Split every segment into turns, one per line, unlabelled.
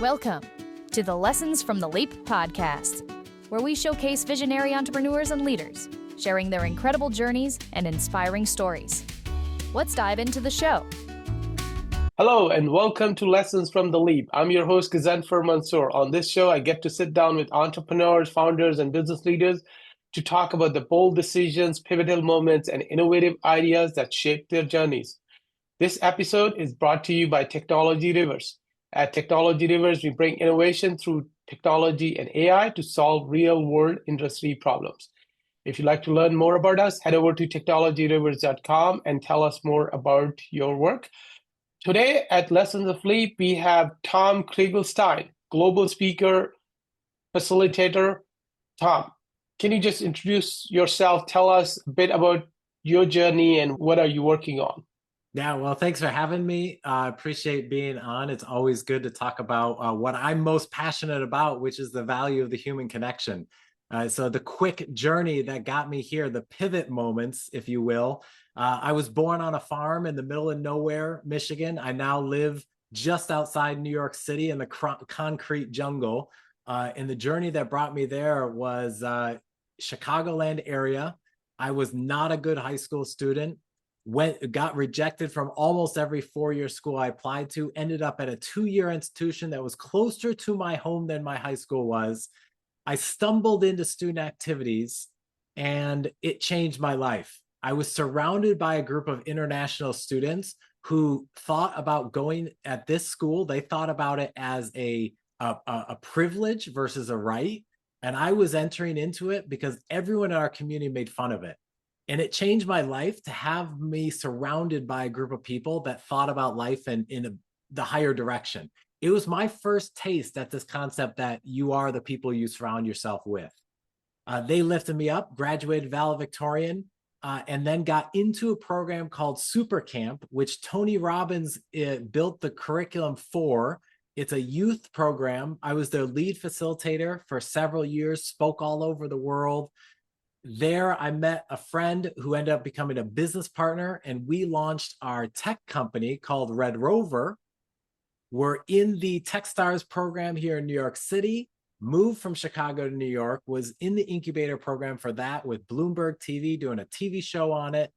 Welcome to the Lessons from the Leap podcast, where we showcase visionary entrepreneurs and leaders, sharing their incredible journeys and inspiring stories. Let's dive into the show.
Hello, and welcome to Lessons from the Leap. I'm your host, Ghazenfer Mansoor. On this show, I get to sit down with entrepreneurs, founders, and business leaders to talk about the bold decisions, pivotal moments, and innovative ideas that shape their journeys. This episode is brought to you by Technology Rivers. At Technology Rivers, we bring innovation through technology and AI to solve real-world industry problems. If you'd like to learn more about us, head over to technologyrivers.com and tell us more about your work. Today at Lessons of Leap, we have Tom Krieglstein, global speaker, facilitator. Tom, can you just introduce yourself? Tell us a bit about your journey and what are you working on?
Yeah, well, thanks for having me. I appreciate being on. It's always good to talk about what I'm most passionate about, which is the value of the human connection. So the quick journey that got me here, the pivot moments, if you will. I was born on a farm in the middle of nowhere, Michigan. I now live just outside New York City in the concrete jungle. And the journey that brought me there was Chicagoland area. I was not a good high school student. Got rejected from almost every four-year school I applied to, ended up at a two-year institution that was closer to my home than my high school was. I stumbled into student activities and it changed my life. I was surrounded by a group of international students who thought about going at this school. They thought about it as a privilege versus a right. And I was entering into it because everyone in our community made fun of it. And it changed my life to have me surrounded by a group of people that thought about life in the higher direction. It was my first taste at this concept that you are the people you surround yourself with. They lifted me up, graduated valedictorian, and then got into a program called Super Camp, which Tony Robbins built the curriculum for. It's a youth program. I was their lead facilitator for several years, spoke all over the world. There, I met a friend who ended up becoming a business partner, and we launched our tech company called Red Rover. We're in the Techstars program here in New York City, moved from Chicago to New York, was in the incubator program for that with Bloomberg TV, doing a TV show on it,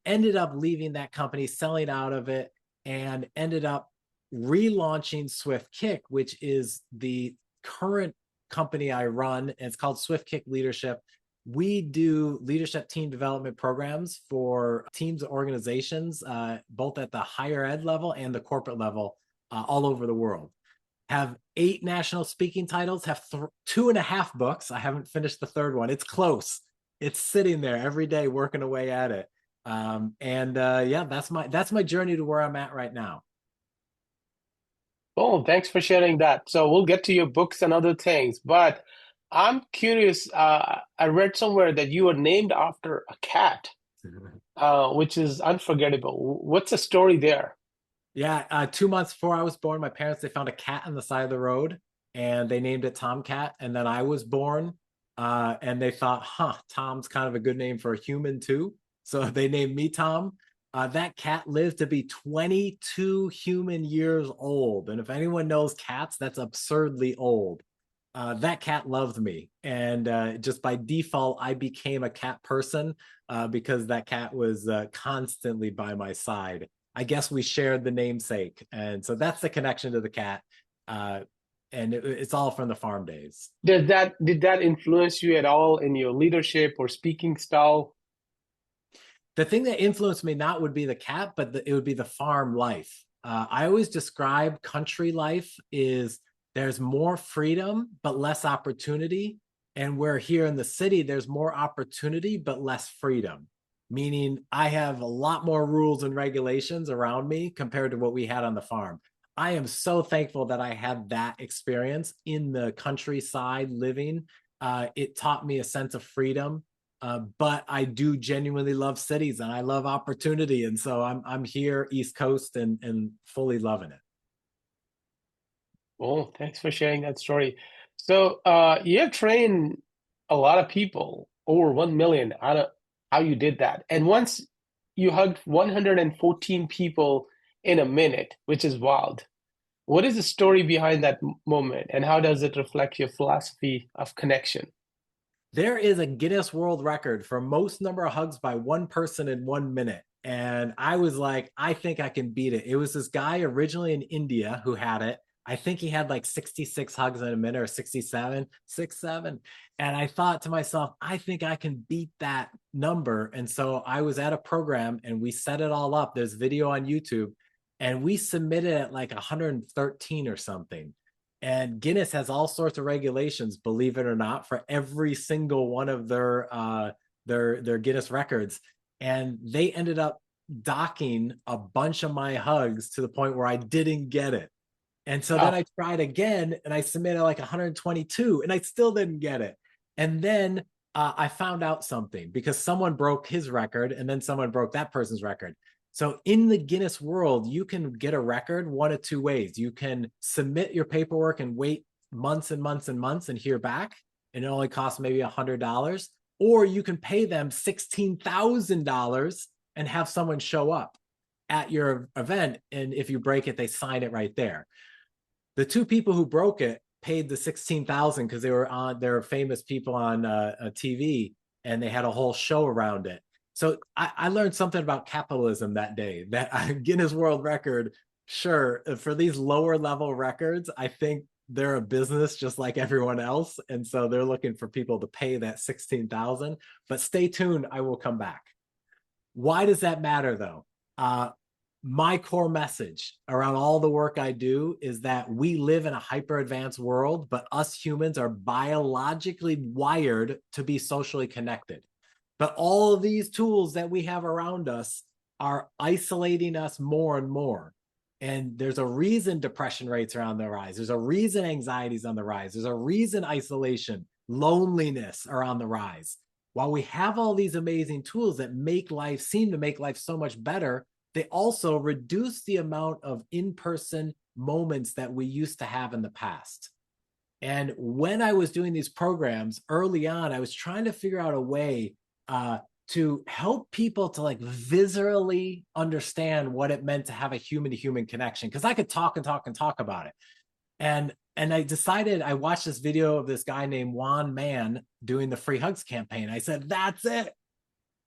ended up leaving that company, selling out of it, and ended up relaunching Swift Kick, which is the current company I run, and it's called Swift Kick Leadership. We do leadership team development programs for teams and organizations, both at the higher ed level and the corporate level, all over the world. Have 8 national speaking titles, have 2.5 books. I haven't finished the third one. It's close. It's sitting there every day working away at it. Yeah, that's my journey to where I'm at right now.
Oh, thanks for sharing that. So we'll get to your books and other things, but I'm curious. I read somewhere that you were named after a cat, which is unforgettable. What's the story there?
Yeah, 2 months before I was born, my parents, they found a cat on the side of the road and they named it Tomcat. And then I was born and they thought, Tom's kind of a good name for a human too. So they named me Tom. That cat lived to be 22 human years old. And if anyone knows cats, that's absurdly old. That cat loved me, and just by default, I became a cat person because that cat was constantly by my side. I guess we shared the namesake, and so that's the connection to the cat, and it's all from the farm days.
Did that influence you at all in your leadership or speaking style?
The thing that influenced me not would be the cat, but it would be the farm life. I always describe country life is there's more freedom, but less opportunity. And where here in the city, there's more opportunity, but less freedom. Meaning I have a lot more rules and regulations around me compared to what we had on the farm. I am so thankful that I had that experience in the countryside living. It taught me a sense of freedom, but I do genuinely love cities and I love opportunity. And so I'm here East Coast and fully loving it.
Oh, thanks for sharing that story. So you have trained a lot of people, over 1 million. I don't know how you did that. And once you hugged 114 people in a minute, which is wild. What is the story behind that moment, and how does it reflect your philosophy of connection?
There is a Guinness World Record for most number of hugs by one person in 1 minute. And I was like, I think I can beat it. It was this guy originally in India who had it. I think he had like 66 hugs in a minute, or 67, 67. And I thought to myself, I think I can beat that number. And so I was at a program and we set it all up. There's video on YouTube, and we submitted at like 113 or something. And Guinness has all sorts of regulations, believe it or not, for every single one of their Guinness records. And they ended up docking a bunch of my hugs to the point where I didn't get it. And so then I tried again and I submitted like 122 and I still didn't get it. And then I found out something, because someone broke his record and then someone broke that person's record. So in the Guinness world, you can get a record one of two ways. You can submit your paperwork and wait months and months and months and hear back, and it only costs maybe $100. Or you can pay them $16,000 and have someone show up at your event. And if you break it, they sign it right there. The two people who broke it paid the $16,000 because they were famous people on TV, and they had a whole show around it. So I learned something about capitalism that day, that Guinness World Record, sure, for these lower level records, I think they're a business just like everyone else. And so they're looking for people to pay that $16,000. But stay tuned, I will come back. Why does that matter though? My core message around all the work I do is that we live in a hyper advanced world, but us humans are biologically wired to be socially connected. But all of these tools that we have around us are isolating us more and more. And there's a reason depression rates are on the rise. There's a reason anxiety is on the rise. There's a reason isolation, loneliness are on the rise. While we have all these amazing tools that seem to make life so much better, they also reduce the amount of in-person moments that we used to have in the past. And when I was doing these programs early on, I was trying to figure out a way to help people to like viscerally understand what it meant to have a human-to-human connection. Because I could talk and talk and talk about it. And I decided, I watched this video of this guy named Juan Man doing the Free Hugs campaign. I said, that's it.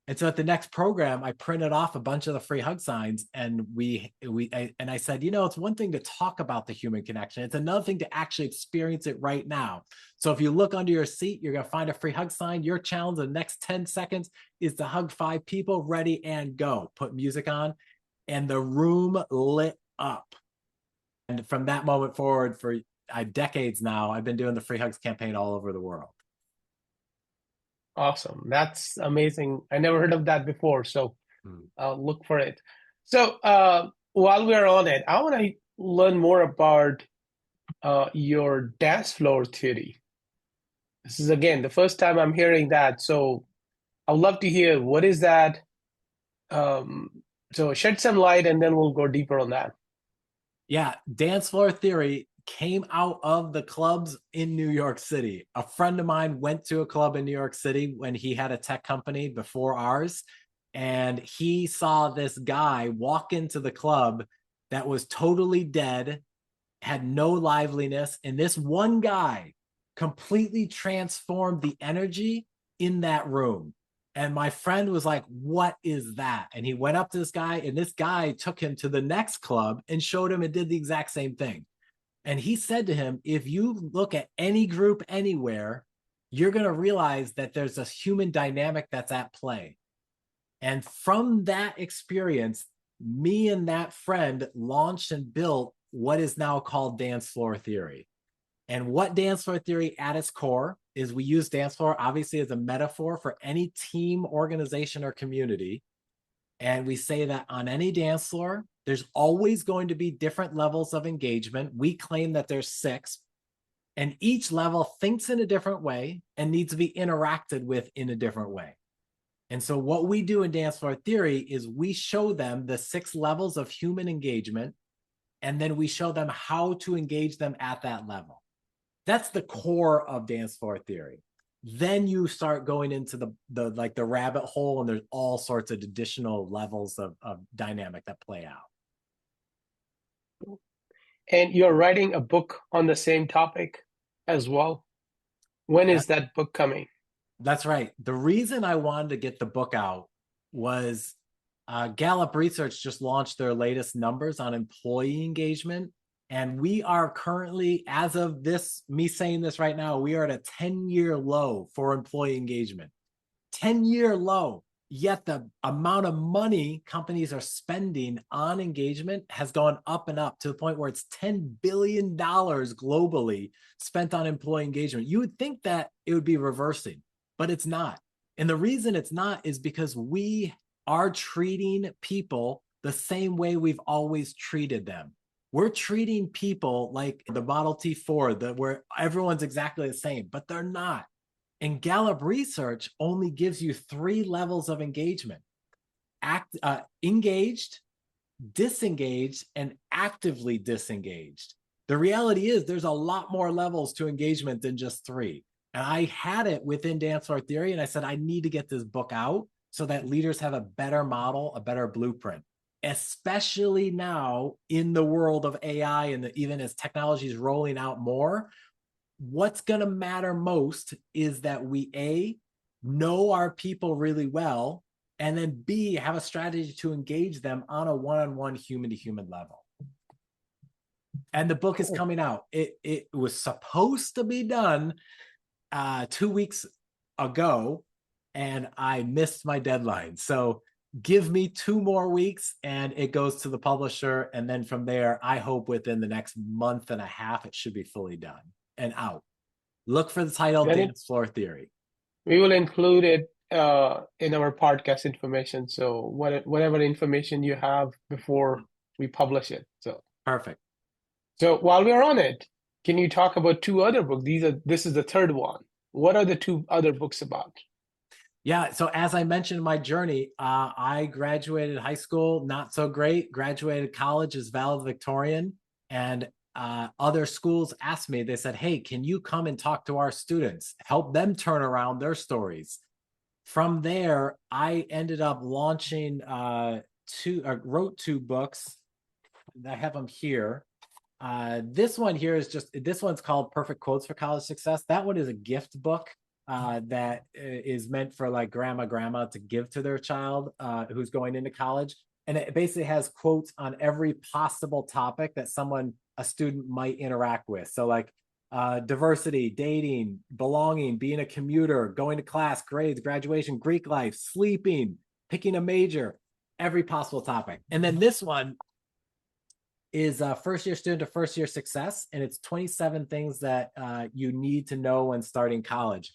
And so at the next program, I printed off a bunch of the free hug signs, and I said, it's one thing to talk about the human connection. It's another thing to actually experience it right now. So if you look under your seat, you're going to find a free hug sign. Your challenge in the next 10 seconds is to hug 5 people. Ready and go. Put music on, and the room lit up. And from that moment forward, for decades now, I've been doing the free hugs campaign all over the world.
Awesome. That's amazing. I never heard of that before, so I'll look for it. So while we're on it, I want to learn more about your dance floor theory. This is, again, the first time I'm hearing that, so I'd love to hear, what is that? So shed some light, and then we'll go deeper on that.
Yeah, dance floor theory came out of the clubs in New York City. A friend of mine went to a club in New York City when he had a tech company before ours, and he saw this guy walk into the club that was totally dead, had no liveliness, and this one guy completely transformed the energy in that room. And my friend was like, what is that? And he went up to this guy, and this guy took him to the next club and showed him and did the exact same thing. And he said to him, if you look at any group anywhere, you're going to realize that there's a human dynamic that's at play. And from that experience, me and that friend launched and built what is now called dance floor theory. And what dance floor theory at its core is, we use dance floor obviously as a metaphor for any team, organization, or community. And we say that on any dance floor, there's always going to be different levels of engagement. We claim that there's 6, and each level thinks in a different way and needs to be interacted with in a different way. And so what we do in dance floor theory is we show them the 6 levels of human engagement, and then we show them how to engage them at that level. That's the core of dance floor theory. Then you start going into the rabbit hole, and there's all sorts of additional levels of dynamic that play out.
And you're writing a book on the same topic as well. When is that book coming?
That's right. The reason I wanted to get the book out was Gallup Research just launched their latest numbers on employee engagement. And we are currently, as of this, me saying this right now, we are at a 10-year low for employee engagement. 10-year low. Yet the amount of money companies are spending on engagement has gone up and up to the point where it's $10 billion globally spent on employee engagement. You would think that it would be reversing, but it's not. And the reason it's not is because we are treating people the same way we've always treated them. We're treating people like the Model T Ford, where everyone's exactly the same, but they're not. And Gallup Research only gives you 3 levels of engagement: engaged, disengaged, and actively disengaged. The reality is there's a lot more levels to engagement than just 3. And I had it within Dance Floor Theory, and I said, I need to get this book out so that leaders have a better model, a better blueprint, especially now in the world of AI and even as technology is rolling out more. What's going to matter most is that we A, know our people really well, and then B, have a strategy to engage them on a one-on-one human-to-human level. And the book is coming out. It was supposed to be done 2 weeks ago, and I missed my deadline. So give me 2 more weeks and it goes to the publisher. And then from there, I hope within the next month and a half, it should be fully done and out. Look for the title, Dance Floor Theory.
We will include it in our podcast information. So whatever information you have before we publish it. So
perfect.
So while we're on it, can you talk about 2 other books? This is the 3rd one. What are the 2 other books about?
Yeah, so as I mentioned in my journey, I graduated high school, not so great, graduated college as valedictorian, and other schools asked me, they said, hey, can you come and talk to our students, help them turn around their stories? From there, I ended up launching wrote 2 books. I have them here. This one here is this one's called Perfect Quotes for College Success. That one is a gift book that is meant for like grandma to give to their child who's going into college. And it basically has quotes on every possible topic that a student might interact with. So like diversity, dating, belonging, being a commuter, going to class, grades, graduation, Greek life, sleeping, picking a major, every possible topic. And then this one is first year student to first year success. And it's 27 things that you need to know when starting college.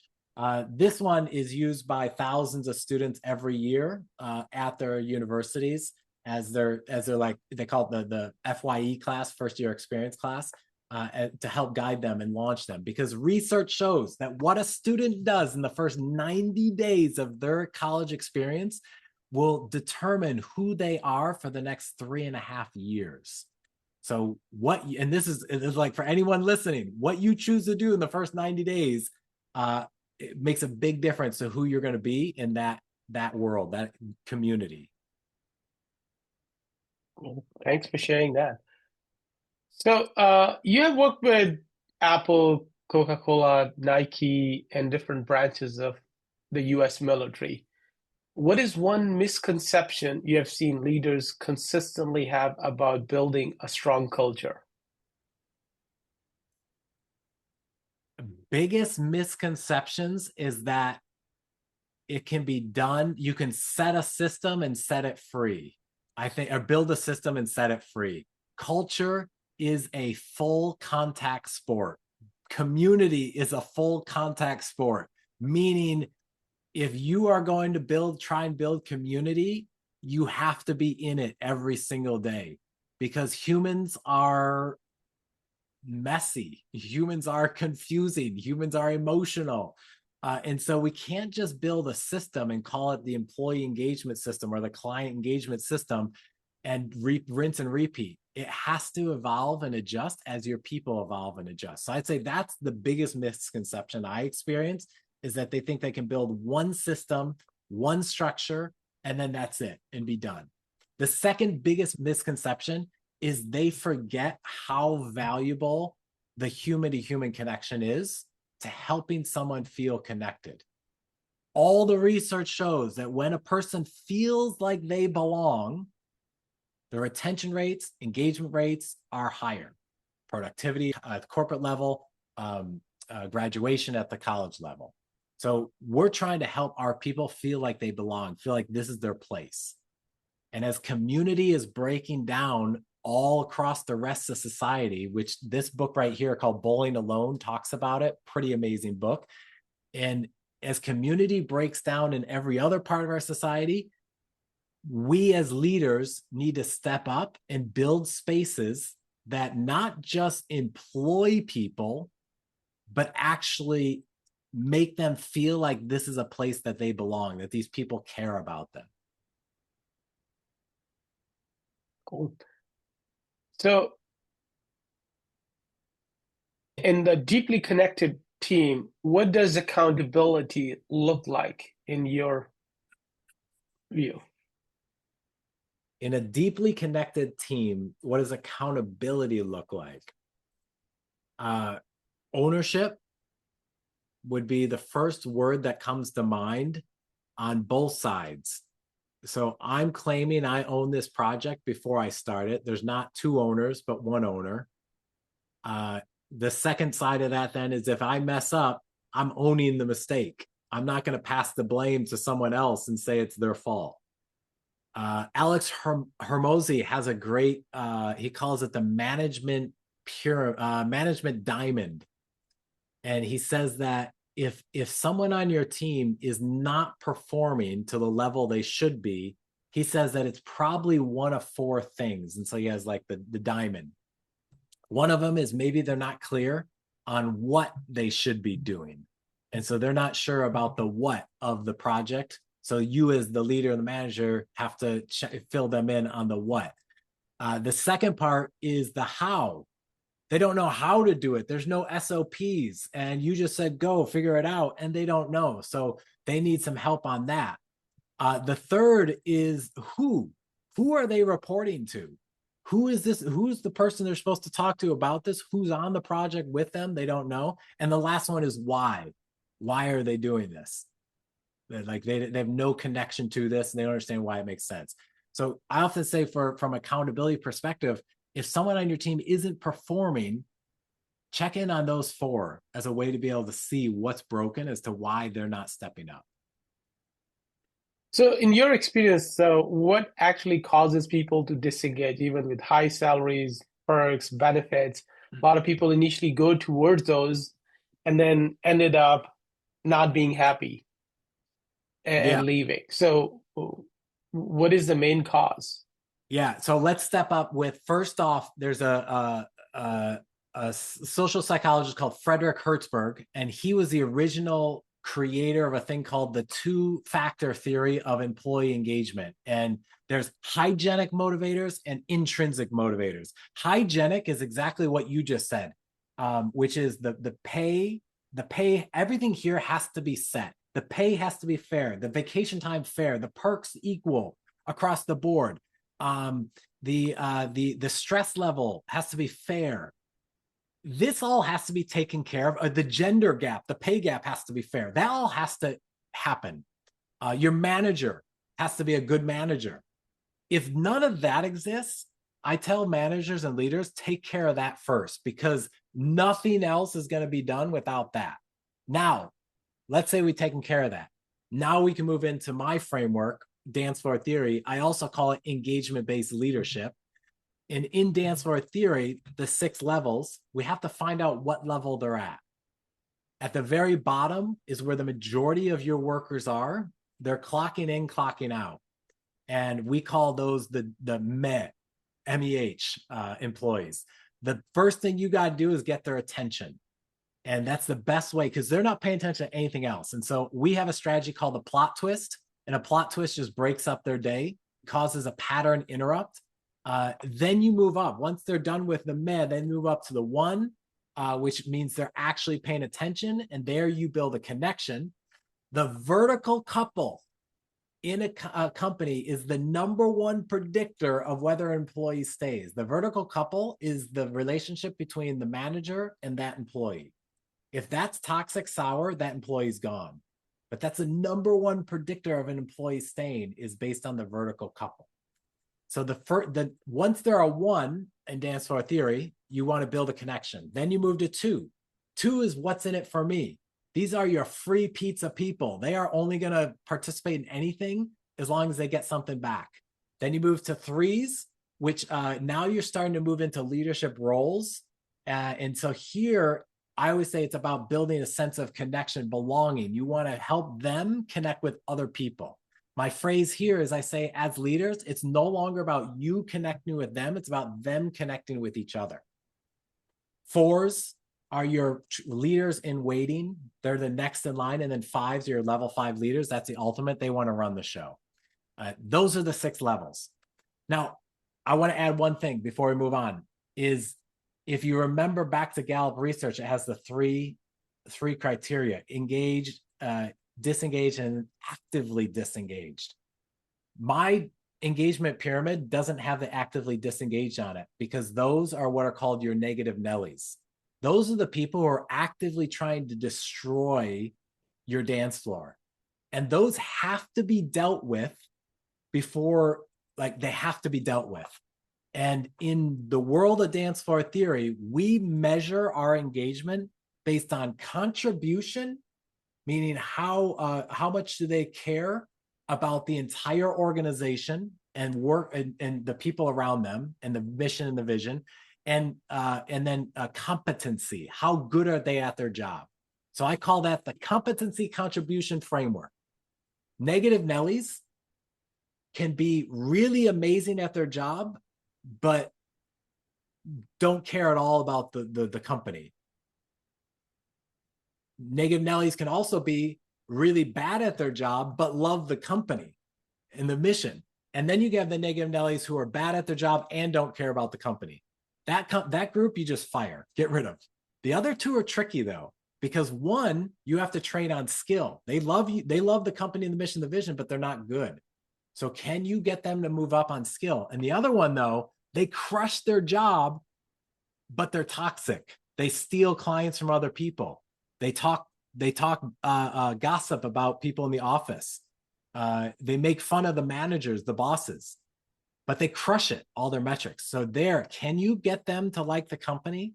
This one is used by thousands of students every year at their universities as they're like, they call it the FYE class, first year experience class, to help guide them and launch them. Because research shows that what a student does in the first 90 days of their college experience will determine who they are for the next 3.5 years. So and this is like for anyone listening, what you choose to do in the first 90 days, it makes a big difference to who you're going to be in that world, that community.
Thanks for sharing that. So you have worked with Apple, Coca-Cola, Nike, and different branches of the US military. What is one misconception you have seen leaders consistently have about building a strong culture?
Biggest misconceptions is that it can be done. You can set a system and set it free. Or build a system and set it free. Culture is a full contact sport. Community is a full contact sport, meaning if you are going to try and build community, you have to be in it every single day, because humans are messy, humans are confusing, humans are emotional. And so we can't just build a system and call it the employee engagement system or the client engagement system and rinse and repeat. It has to evolve and adjust as your people evolve and adjust. So I'd say that's the biggest misconception I experience, is that they think they can build one system, one structure, and then that's it and be done. The second biggest misconception is they forget how valuable the human-to-human connection is to helping someone feel connected. All the research shows that when a person feels like they belong, their retention rates, engagement rates are higher. Productivity at the corporate level, graduation at the college level. So we're trying to help our people feel like they belong, feel like this is their place. And as community is breaking down all across the rest of society, which this book right here called Bowling Alone talks about it, pretty amazing book. And as community breaks down in every other part of our society, we as leaders need to step up and build spaces that not just employ people, but actually make them feel like this is a place that they belong, that these people care about them.
Cool. So in the deeply connected team, what does accountability look like in your view?
In a deeply connected team, what does accountability look like? Ownership would be the first word that comes to mind on both sides. So I'm claiming I own this project before I start it. There's not two owners, but one owner. The second side of that then is if I mess up, I'm owning the mistake. I'm not going to pass the blame to someone else and say it's their fault. Alex Hermosi has a great, he calls it the management diamond. And he says that if someone on your team is not performing to the level they should be, he says that it's probably one of four things. And so he has like the diamond. One of them is maybe they're not clear on what they should be doing. And so they're not sure about the what of the project. So you as the leader and the manager have to fill them in on the what. The second part is the how. They don't know how to do it. There's no SOPs. And you just said, go figure it out. And they don't know. So they need some help on that. The third is who. Who are they reporting to? Who is this? Who's the person they're supposed to talk to about this? Who's on the project with them? They don't know. And the last one is why. Why are they doing this? Like they have no connection to this and they don't understand why it makes sense. So I often say from accountability perspective, if someone on your team isn't performing, check in on those four as a way to be able to see what's broken as to why they're not stepping up.
So in your experience, so what actually causes people to disengage, even with high salaries, perks, benefits? A lot of people initially go towards those and then ended up not being happy and leaving. So what is the main cause?
Yeah, so let's step up with, first off, there's a social psychologist called Frederick Hertzberg, and he was the original creator of a thing called the two-factor theory of employee engagement. And there's hygienic motivators and intrinsic motivators. Hygienic is exactly what you just said, which is the pay, everything here has to be set. The pay has to be fair, the vacation time fair, the perks equal across the board. The stress level has to be fair. This all has to be taken care of. The gender gap, the pay gap has to be fair. That all has to happen. Your manager has to be a good manager. If none of that exists, I tell managers and leaders, take care of that first, because nothing else is going to be done without that. Now, let's say we've taken care of that. Now we can move into my framework, dance floor theory. I also call it engagement-based leadership. And in dance floor theory, the 6 levels, we have to find out what level they're at. At the very bottom is where the majority of your workers are. They're clocking in, clocking out. And we call those the MEH employees. The first thing you got to do is get their attention. And that's the best way, because they're not paying attention to anything else. And so we have a strategy called the plot twist. And a plot twist just breaks up their day, causes a pattern interrupt. Then you move up. Once they're done with the med, then move up to the 1, which means they're actually paying attention. And there you build a connection. The vertical couple in a company is the number one predictor of whether an employee stays. The vertical couple is the relationship between the manager and that employee. If that's toxic, sour, that employee's gone. But that's the number one predictor of an employee staying is based on the vertical couple. So once there are one in dance floor theory, you want to build a connection. Then you move to two. Two is what's in it for me. These are your free pizza people. They are only going to participate in anything as long as they get something back. Then you move to threes, which now you're starting to move into leadership roles. And so here, I always say it's about building a sense of connection, belonging. You want to help them connect with other people. My phrase here is I say, as leaders, it's no longer about you connecting with them. It's about them connecting with each other. Fours are your leaders in waiting. They're the next in line. And then fives are your level 5 leaders. That's the ultimate. They want to run the show. Those are the 6 levels. Now, I want to add one thing before we move on is if you remember back to Gallup research, it has the three criteria: engaged, disengaged, and actively disengaged. My engagement pyramid doesn't have the actively disengaged on it because those are what are called your negative Nellies. Those are the people who are actively trying to destroy your dance floor. And those have to be dealt with before, they have to be dealt with. And in the world of dance floor theory, we measure our engagement based on contribution, meaning how much do they care about the entire organization and work and the people around them and the mission and the vision, and then competency. How good are they at their job? So I call that the competency contribution framework. Negative Nellies can be really amazing at their job, but don't care at all about the company. Negative Nellies can also be really bad at their job, but love the company and the mission. And then you have the negative Nellies who are bad at their job and don't care about the company. That group you just fire, get rid of. The other two are tricky though, because one, you have to train on skill. They love you, they love the company and the mission, the vision, but they're not good. So can you get them to move up on skill? And the other one though, they crush their job, but they're toxic. They steal clients from other people. They talk gossip about people in the office. They make fun of the managers, the bosses, but they crush it, all their metrics. So can you get them to like the company?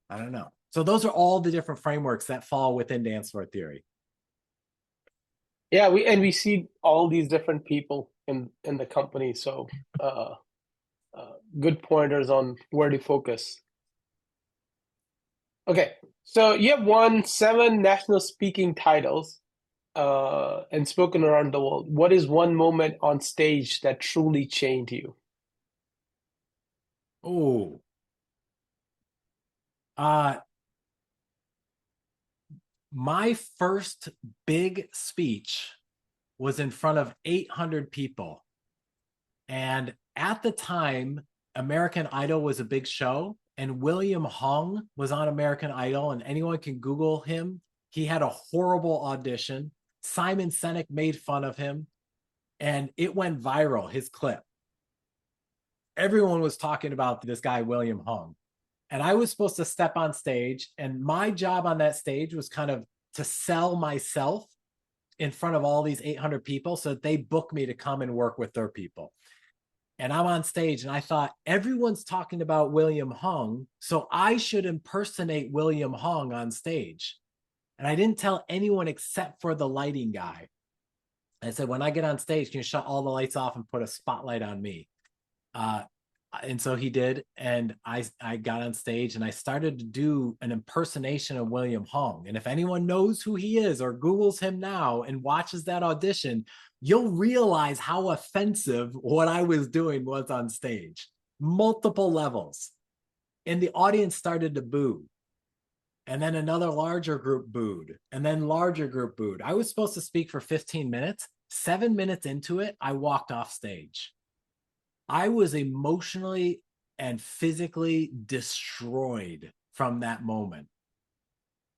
I don't know. So those are all the different frameworks that fall within dance floor theory.
Yeah, we see all these different people in the company. So good pointers on where to focus. Okay, so you have won 7 national speaking titles and spoken around the world. What is one moment on stage that truly changed you?
Oh, my first big speech was in front of 800 people. And at the time, American Idol was a big show, and William Hung was on American Idol, and anyone can Google him. He had a horrible audition. Simon Sinek made fun of him, and it went viral, his clip. Everyone was talking about this guy, William Hung. And I was supposed to step on stage, and my job on that stage was kind of to sell myself in front of all these 800 people so that they book me to come and work with their people. And I'm on stage, and I thought, everyone's talking about William Hung, so I should impersonate William Hung on stage. And I didn't tell anyone except for the lighting guy. I said, when I get on stage, can you shut all the lights off and put a spotlight on me? And so he did, and I got on stage and I started to do an impersonation of William Hung. And if anyone knows who he is or Googles him now and watches that audition, you'll realize how offensive what I was doing was on stage. Multiple levels. And the audience started to boo. And then another larger group booed, and then larger group booed. I was supposed to speak for 15 minutes. 7 minutes into it, I walked off stage. I was emotionally and physically destroyed from that moment.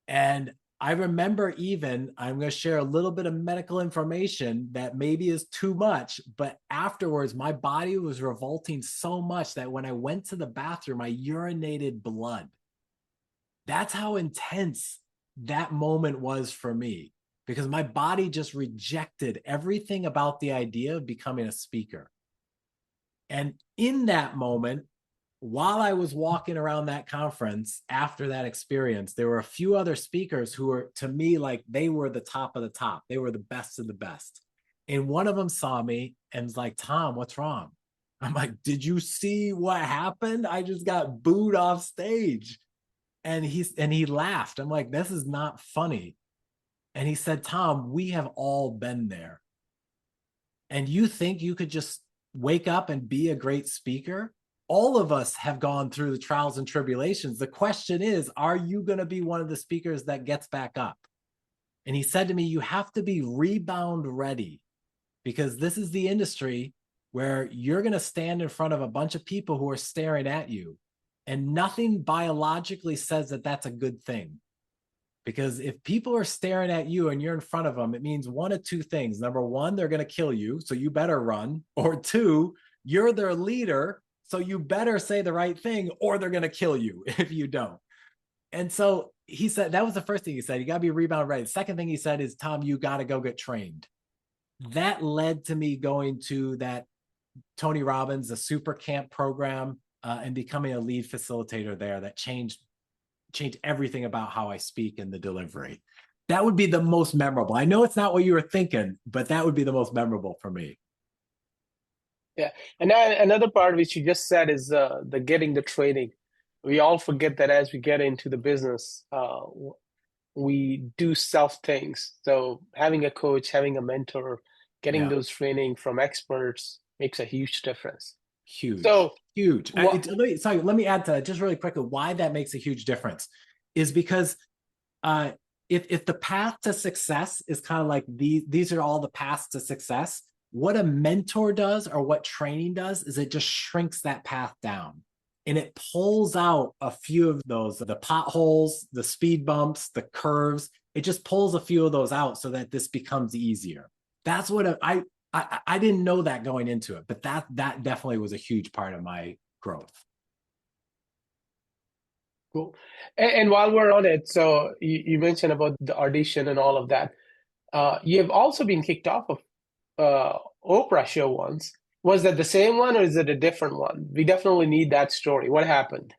And I remember even, I'm going to share a little bit of medical information that maybe is too much, but afterwards, my body was revolting so much that when I went to the bathroom, I urinated blood. That's how intense that moment was for me, because my body just rejected everything about the idea of becoming a speaker. And in that moment, while I was walking around that conference after that experience, there were a few other speakers who were, to me, like they were the top of the top. They were the best of the best. And one of them saw me and was like, Tom, what's wrong? I'm like, did you see what happened? I just got booed off stage. And he laughed. I'm like, this is not funny. And he said, Tom, we have all been there. And you think you could just wake up and be a great speaker? All of us have gone through the trials and tribulations. The question is, are you going to be one of the speakers that gets back up? And he said to me, you have to be rebound ready, because this is the industry where you're going to stand in front of a bunch of people who are staring at you. And nothing biologically says that that's a good thing. Because if people are staring at you and you're in front of them, it means one of two things. Number one, they're going to kill you, so you better run. Or two, you're their leader, so you better say the right thing, or they're going to kill you if you don't. And so he said, that was the first thing he said. You got to be rebound ready. The second thing he said is, Tom, you got to go get trained. That led to me going to that Tony Robbins, the Super Camp program, and becoming a lead facilitator there. That changed everything about how I speak and the delivery. That would be the most memorable. I know it's not what you were thinking, but that would be the most memorable for me.
Yeah. And now another part which you just said is the getting the training. We all forget that as we get into the business, we do self things. So having a coach, having a mentor, getting those training from experts makes a huge difference.
Huge.
So
huge. Let me add to that just really quickly. Why that makes a huge difference is because if the path to success is kind of like these are all the paths to success, what a mentor does or what training does is it just shrinks that path down. And it pulls out a few of those, the potholes, the speed bumps, the curves. It just pulls a few of those out so that this becomes easier. That's what I didn't know that going into it, but that definitely was a huge part of my growth.
Cool. And while we're on it, so you mentioned about the audition and all of that. You have also been kicked off of Oprah show once. Was that the same one or is it a different one? We definitely need that story. What happened?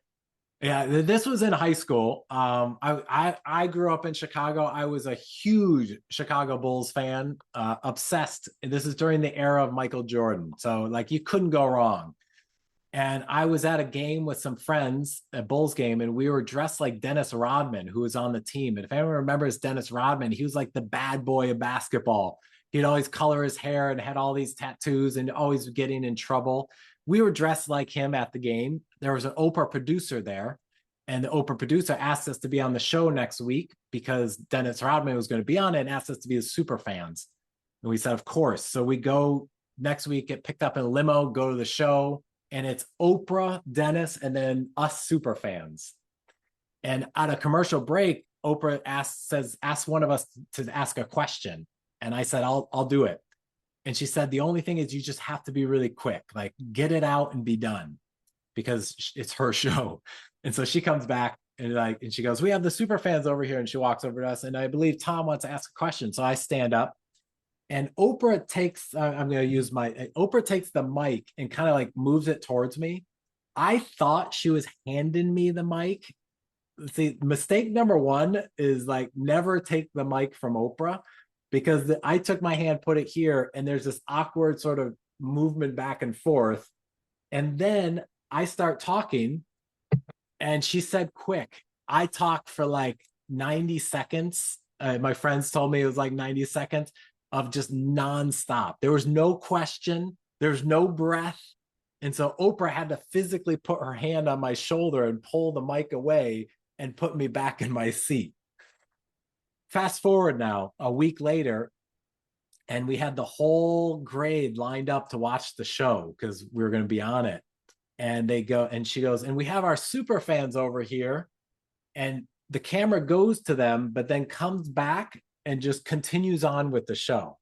Yeah, this was in high school. I grew up in Chicago. I was a huge Chicago Bulls fan, obsessed. This is during the era of Michael Jordan. So like you couldn't go wrong. And I was at a game with some friends, a Bulls game, and we were dressed like Dennis Rodman, who was on the team. And if anyone remembers Dennis Rodman, he was like the bad boy of basketball. He'd always color his hair and had all these tattoos and always getting in trouble. We were dressed like him at the game. There was an Oprah producer there, and the Oprah producer asked us to be on the show next week because Dennis Rodman was going to be on it and asked us to be his super fans. And we said, of course. So we go next week, get picked up in a limo, go to the show, and it's Oprah, Dennis, and then us super fans. And at a commercial break, Oprah asks one of us to ask a question. And I said, I'll do it. And she said, the only thing is you just have to be really quick, like get it out and be done because it's her show. And so she comes back and she goes, we have the super fans over here. And she walks over to us. And I believe Tom wants to ask a question. So I stand up and Oprah takes the mic and kind of like moves it towards me. I thought she was handing me the mic. See, mistake number one is like never take the mic from Oprah, because I took my hand, put it here, and there's this awkward sort of movement back and forth. And then I start talking, and she said, quick. I talked for like 90 seconds. My friends told me it was like 90 seconds of just nonstop. There was no question. There's no breath. And so Oprah had to physically put her hand on my shoulder and pull the mic away and put me back in my seat. Fast forward now, a week later, and we had the whole grade lined up to watch the show because we were going to be on it. And she goes, and we have our super fans over here. And the camera goes to them, but then comes back and just continues on with the show.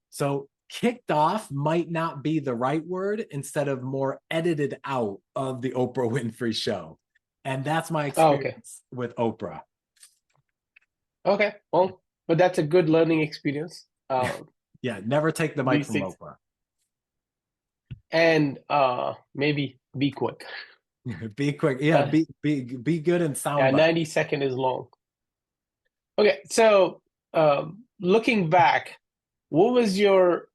So kicked off might not be the right word, instead of more edited out of the Oprah Winfrey Show. And that's my experience with Oprah.
Okay. Well, but that's a good learning experience.
Yeah, never take the mic from Oprah.
And maybe be quick.
Be quick. Yeah, be good and sound.
Yeah, 90 seconds is long. Okay, so looking back, what was your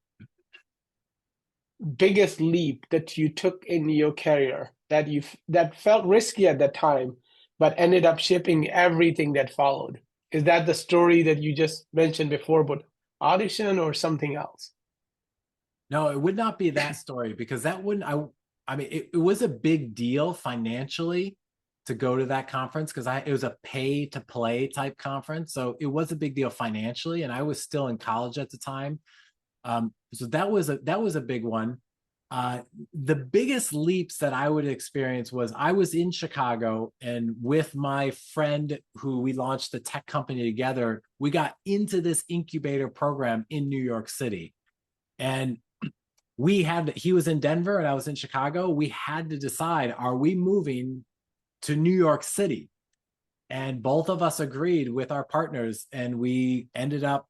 biggest leap that you took in your career that felt risky at that time, but ended up shaping everything that followed? Is that the story that you just mentioned before, but audition or something else?
No, it would not be that story, because that wouldn't, I mean, it was a big deal financially to go to that conference, because it was a pay to play type conference. So it was a big deal financially, and I was still in college at the time. So that was a big one. The biggest leaps that I would experience was I was in Chicago, and with my friend who we launched the tech company together, we got into this incubator program in New York City. And he was in Denver and I was in Chicago. We had to decide, are we moving to New York City? And both of us agreed with our partners, and we ended up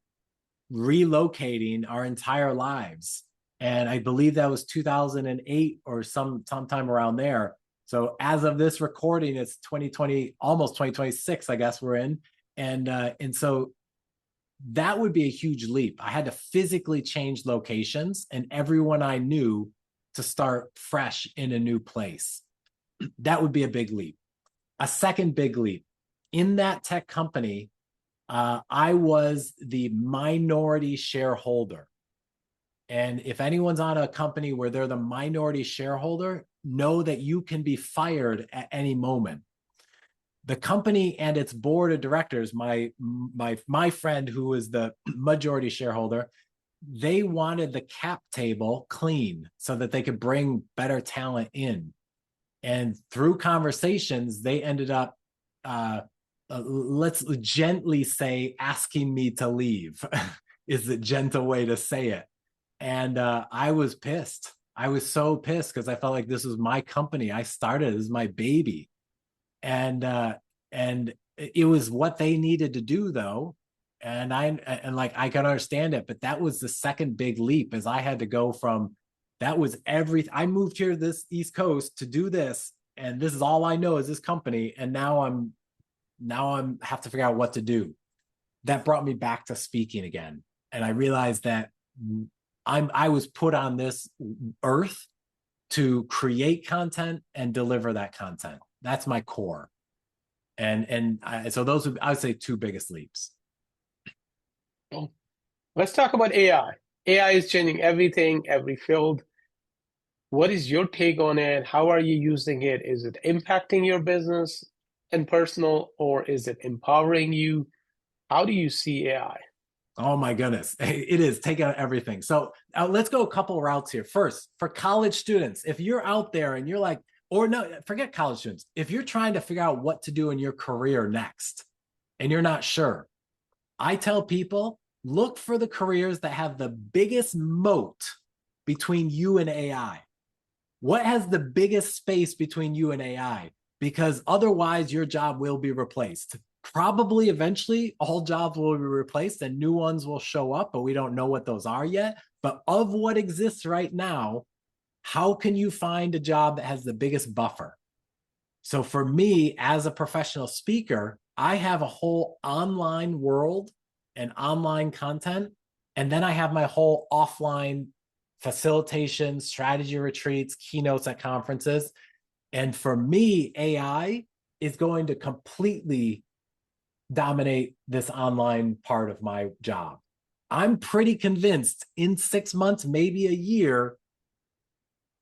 relocating our entire lives. And I believe that was 2008 or sometime around there. So as of this recording, it's 2020, almost 2026, I guess we're in. And so that would be a huge leap. I had to physically change locations and everyone I knew to start fresh in a new place. That would be a big leap. A second big leap, in that tech company, I was the minority shareholder. And if anyone's on a company where they're the minority shareholder, know that you can be fired at any moment. The company and its board of directors, my friend who was the majority shareholder, they wanted the cap table clean so that they could bring better talent in. And through conversations, they ended up, let's gently say, asking me to leave is the gentle way to say it. And I was pissed. I was so pissed because I felt like this was my company. I started, this is my baby. And it was what they needed to do, though. And I can understand it, but that was the second big leap, is I had to go from, that was I moved here to this East Coast to do this, and this is all I know is this company. And now I'm have to figure out what to do. That brought me back to speaking again. And I realized that I was put on this earth to create content and deliver that content. That's my core. So those would, I would say, two biggest leaps.
Let's talk about AI. AI is changing everything, every field. What is your take on it? How are you using it? Is it impacting your business and personal, or is it empowering you? How do you see AI?
Oh my goodness, it is taking out everything. So let's go a couple routes here. First, for college students, if you're out there and you're like, or no, forget college students. If you're trying to figure out what to do in your career next and you're not sure, I tell people, look for the careers that have the biggest moat between you and AI. What has the biggest space between you and AI? Because otherwise your job will be replaced. Probably eventually all jobs will be replaced and new ones will show up, but we don't know what those are yet. But of what exists right now, how can you find a job that has the biggest buffer? So for me, as a professional speaker, I have a whole online world and online content. And then I have my whole offline facilitation, strategy retreats, keynotes at conferences. And for me, AI is going to completely dominate this online part of my job. I'm pretty convinced in 6 months, maybe a year,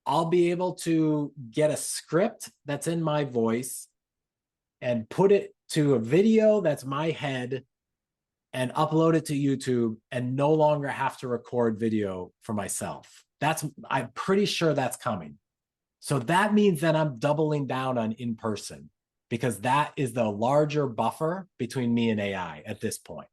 I'll be able to get a script that's in my voice and put it to a video that's my head and upload it to YouTube and no longer have to record video for myself. I'm pretty sure that's coming. So that means that I'm doubling down on in-person. because that is the larger buffer between me and AI at this point.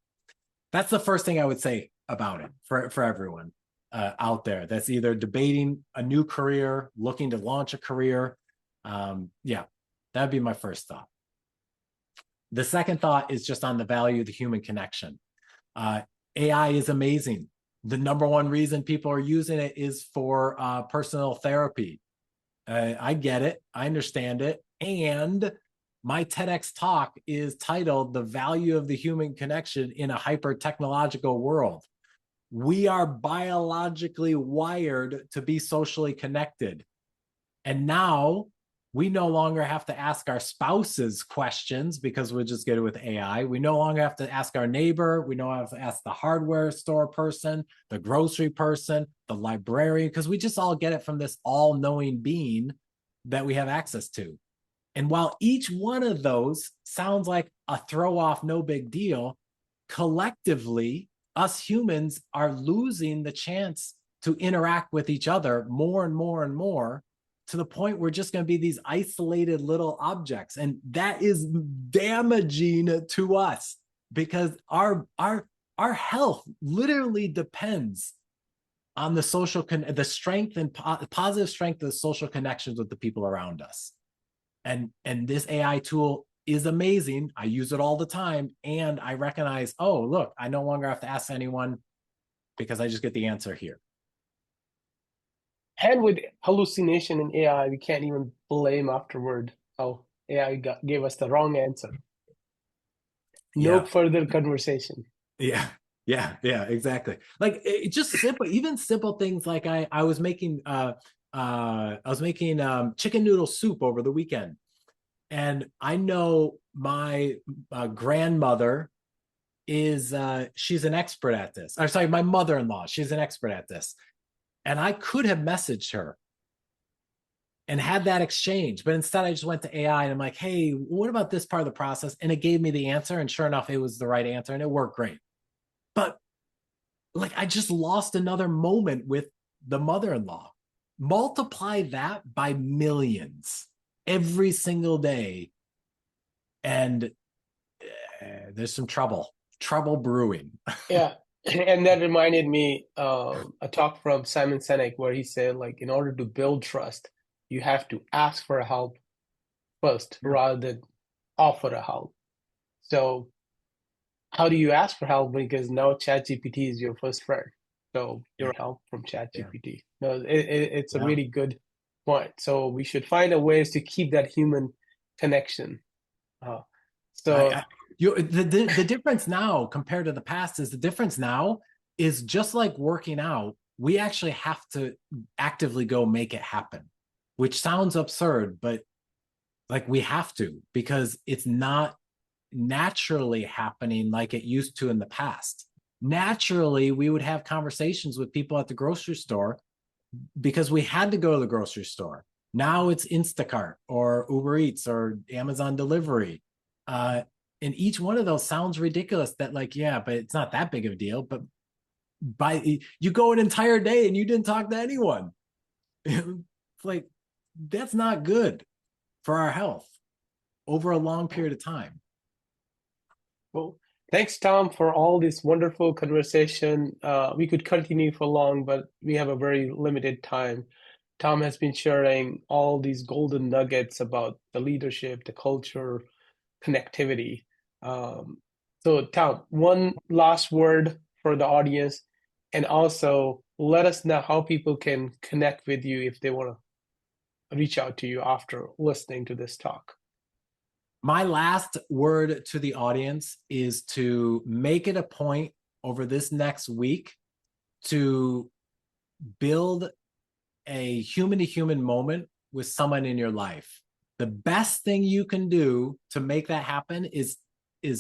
That's the first thing I would say about it for everyone out there that's either debating a new career, looking to launch a career. Yeah, that'd be my first thought. The second thought is just on the value of the human connection. AI is amazing. The number one reason people are using it is for personal therapy. I get it. I understand it. And my TEDx talk is titled "The Value of the Human Connection in a Hyper-Technological World." We are biologically wired to be socially connected. And now we no longer have to ask our spouses questions because we'll just get it with AI. We no longer have to ask our neighbor. We no longer have to ask the hardware store person, the grocery person, the librarian, because we just all get it from this all-knowing being that we have access to. And while each one of those sounds like a throw off, no big deal, collectively, us humans are losing the chance to interact with each other more and more and more, to the point we're just going to be these isolated little objects. And that is damaging to us because our health literally depends on the social, the strength and positive strength of the social connections with the people around us. And this AI tool is amazing. I use it all the time. And I recognize, oh, look, I no longer have to ask anyone because I just get the answer here.
And with hallucination in AI, we can't even blame afterward how AI gave us the wrong answer. No further conversation.
Yeah, exactly. Like it just simple, even simple things like I was making chicken noodle soup over the weekend, and I know my grandmother is she's an expert at this. Or sorry, my mother-in-law, she's an expert at this. And I could have messaged her and had that exchange, but instead I just went to AI and I'm like, hey, what about this part of the process? And it gave me the answer, and sure enough, it was the right answer and it worked great. But like, I just lost another moment with the mother-in-law. Multiply that by millions every single day, and there's some trouble brewing.
Yeah. And that reminded me a talk from Simon Sinek where he said, like, in order to build trust, you have to ask for help first rather than offer a help. So how do you ask for help? Because now ChatGPT is your first friend. So your help from ChatGPT. No, it's a really good point. So we should find a ways to keep that human connection.
The difference now compared to the past is just like working out, we actually have to actively go make it happen, which sounds absurd, but like we have to, because it's not naturally happening like it used to in the past. Naturally, we would have conversations with people at the grocery store because we had to go to the grocery store. Now it's Instacart or Uber Eats or Amazon delivery. And each one of those sounds ridiculous, that like, yeah, but it's not that big of a deal. But you go an entire day and you didn't talk to anyone. It's like, that's not good for our health over a long period of time.
Well, thanks, Tom, for all this wonderful conversation. We could continue for long, but we have a very limited time. Tom has been sharing all these golden nuggets about the leadership, the culture, connectivity. So Tom, one last word for the audience, and also let us know how people can connect with you if they want to reach out to you after listening to this talk.
My last word to the audience is to make it a point over this next week to build a human-to-human moment with someone in your life. The best thing you can do to make that happen is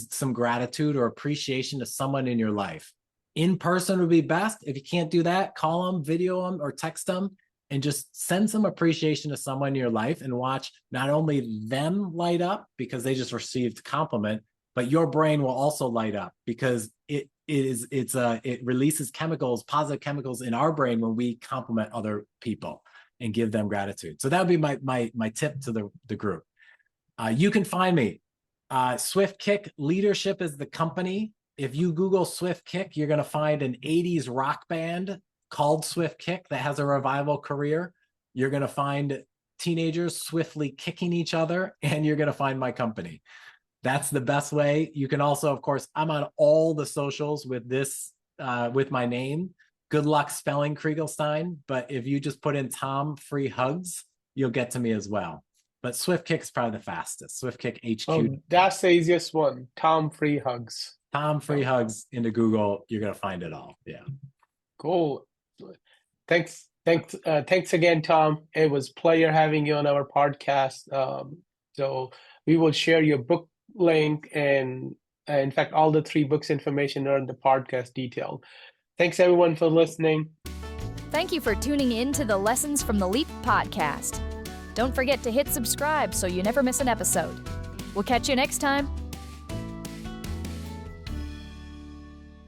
some gratitude or appreciation to someone in your life. In person would be best. If you can't do that, call them, video them, or text them, and just send some appreciation to someone in your life and watch not only them light up because they just received compliment, but your brain will also light up because it releases chemicals, positive chemicals in our brain when we compliment other people and give them gratitude. So that would be my tip to the group. You can find me. Swift Kick Leadership is the company. If you Google Swift Kick, you're going to find an 80s rock band called Swift Kick that has a revival career. You're going to find teenagers swiftly kicking each other, and you're going to find my company. That's the best way. You can also, of course, I'm on all the socials with this, with my name. Good luck spelling Krieglstein, but if you just put in Tom Free Hugs, you'll get to me as well. But Swift Kick's probably the fastest. Swift Kick HQ.
Oh, that's the easiest one. Tom Free Hugs.
Tom Free Hugs into Google. You're going to find it all. Yeah.
Cool. Thanks again, Tom. It was a pleasure having you on our podcast. So we will share your book link and in fact, all the 3 books information are in the podcast detail. Thanks everyone for listening.
Thank you for tuning in to the Lessons from the Leap podcast. Don't forget to hit subscribe so you never miss an episode. We'll catch you next time.